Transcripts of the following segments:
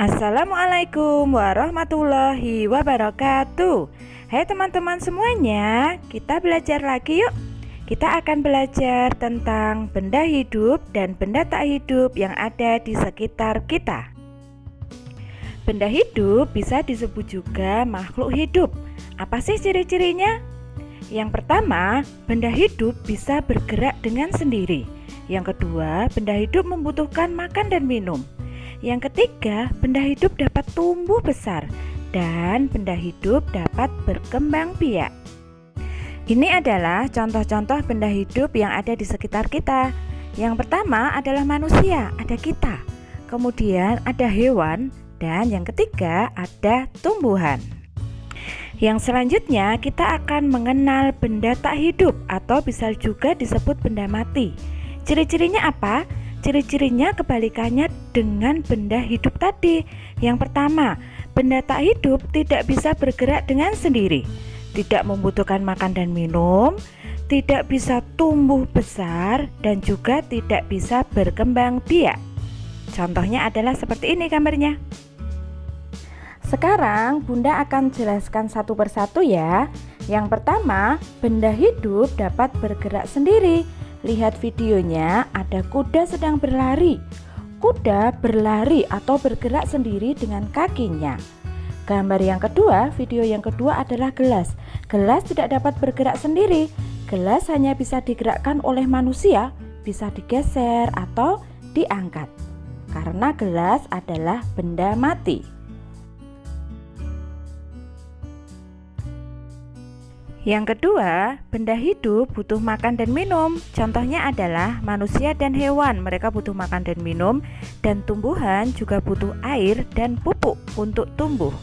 Assalamualaikum warahmatullahi wabarakatuh. Hai teman-teman semuanya, kita belajar lagi yuk. Kita akan belajar tentang benda hidup dan benda tak hidup yang ada di sekitar kita. Benda hidup bisa disebut juga makhluk hidup. Apa sih ciri-cirinya? Yang pertama, benda hidup bisa bergerak dengan sendiri. Yang kedua, benda hidup membutuhkan makan dan minum. Yang ketiga, benda hidup dapat tumbuh besar dan benda hidup dapat berkembang biak. Ini adalah contoh-contoh benda hidup yang ada di sekitar kita. Yang pertama adalah manusia, ada kita. Kemudian ada hewan dan yang ketiga ada tumbuhan. Yang selanjutnya kita akan mengenal benda tak hidup atau bisa juga disebut benda mati. Ciri-cirinya apa? Ciri-cirinya kebalikannya dengan benda hidup tadi. Yang pertama, benda tak hidup tidak bisa bergerak dengan sendiri, tidak membutuhkan makan dan minum, tidak bisa tumbuh besar, dan juga tidak bisa berkembang biak. Contohnya adalah seperti ini gambarnya. Sekarang Bunda akan jelaskan satu persatu ya. Yang pertama, benda hidup dapat bergerak sendiri. Lihat videonya, ada kuda sedang berlari. Kuda berlari atau bergerak sendiri dengan kakinya. Gambar yang kedua, video yang kedua adalah gelas. Gelas tidak dapat bergerak sendiri. Gelas hanya bisa digerakkan oleh manusia, bisa digeser atau diangkat. Karena gelas adalah benda mati. Yang kedua, benda hidup butuh makan dan minum. Contohnya adalah manusia dan hewan, mereka butuh makan dan minum, dan tumbuhan juga butuh air dan pupuk untuk tumbuh.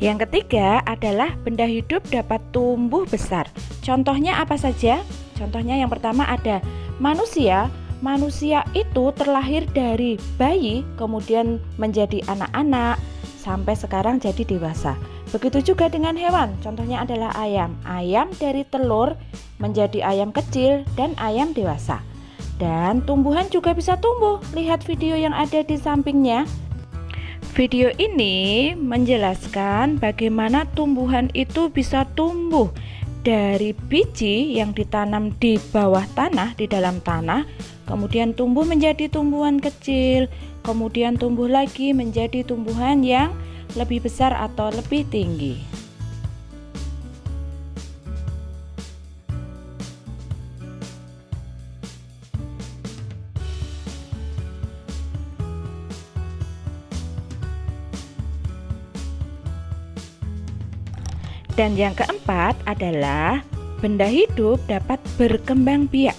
Yang ketiga adalah benda hidup dapat tumbuh besar. Contohnya apa saja? Contohnya yang pertama ada manusia. Manusia itu terlahir dari bayi, kemudian menjadi anak-anak, sampai sekarang jadi dewasa. Begitu juga dengan hewan, contohnya adalah ayam. Ayam dari telur menjadi ayam kecil dan ayam dewasa. Dan tumbuhan juga bisa tumbuh. Lihat video yang ada di sampingnya. Video ini menjelaskan bagaimana tumbuhan itu bisa tumbuh dari biji yang ditanam di bawah tanah, di dalam tanah, kemudian tumbuh menjadi tumbuhan kecil, kemudian tumbuh lagi menjadi tumbuhan yang lebih besar atau lebih tinggi. Dan yang keempat adalah benda hidup dapat berkembang biak.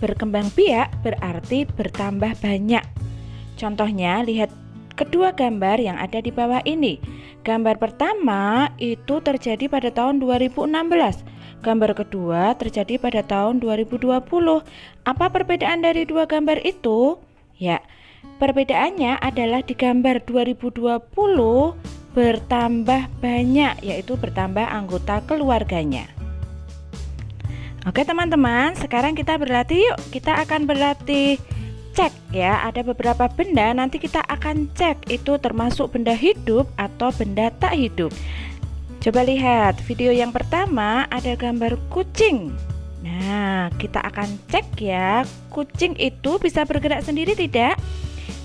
Berkembang biak berarti bertambah banyak. Contohnya lihat kedua gambar yang ada di bawah ini. Gambar pertama itu terjadi pada tahun 2016. Gambar kedua terjadi pada tahun 2020. Apa perbedaan dari dua gambar itu? Ya, perbedaannya adalah di gambar 2020 bertambah banyak, yaitu bertambah anggota keluarganya. Oke teman-teman, sekarang kita berlatih yuk. Kita akan berlatih cek ya, ada beberapa benda nanti kita akan cek itu termasuk benda hidup atau benda tak hidup. Coba lihat video yang pertama, ada gambar kucing. Nah, kita akan cek ya, kucing itu bisa bergerak sendiri tidak?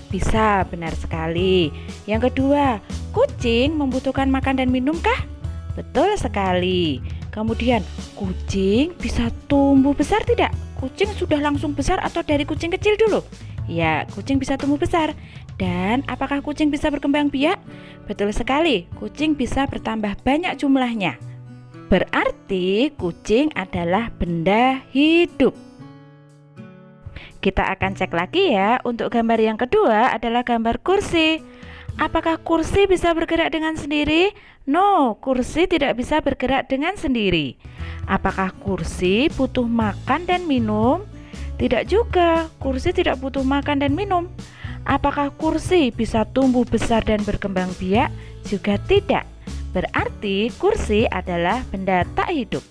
Bisa, benar sekali. Yang kedua, kucing membutuhkan makan dan minum kah? Betul sekali. Kemudian, kucing bisa tumbuh besar tidak? Kucing sudah langsung besar atau dari kucing kecil dulu? Ya, kucing bisa tumbuh besar. Dan apakah kucing bisa berkembang biak? Betul sekali, kucing bisa bertambah banyak jumlahnya. Berarti kucing adalah benda hidup. Kita akan cek lagi ya. Untuk gambar yang kedua adalah gambar kursi. Apakah kursi bisa bergerak dengan sendiri? No, kursi tidak bisa bergerak dengan sendiri. Apakah kursi butuh makan dan minum? Tidak juga, kursi tidak butuh makan dan minum. Apakah kursi bisa tumbuh besar dan berkembang biak? Juga tidak. berarti kursi adalah benda tak hidup.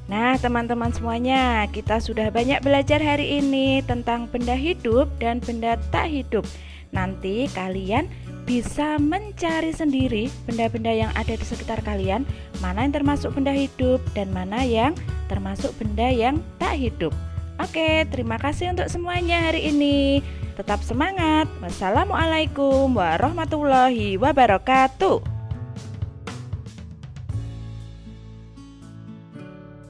Nah, teman-teman semuanya, kita sudah banyak belajar hari ini tentang benda hidup dan benda tak hidup. Nanti kalian bisa mencari sendiri benda-benda yang ada di sekitar kalian, mana yang termasuk benda hidup dan mana yang termasuk benda yang tak hidup. Oke, terima kasih untuk semuanya hari ini. Tetap semangat. Wassalamualaikum warahmatullahi wabarakatuh.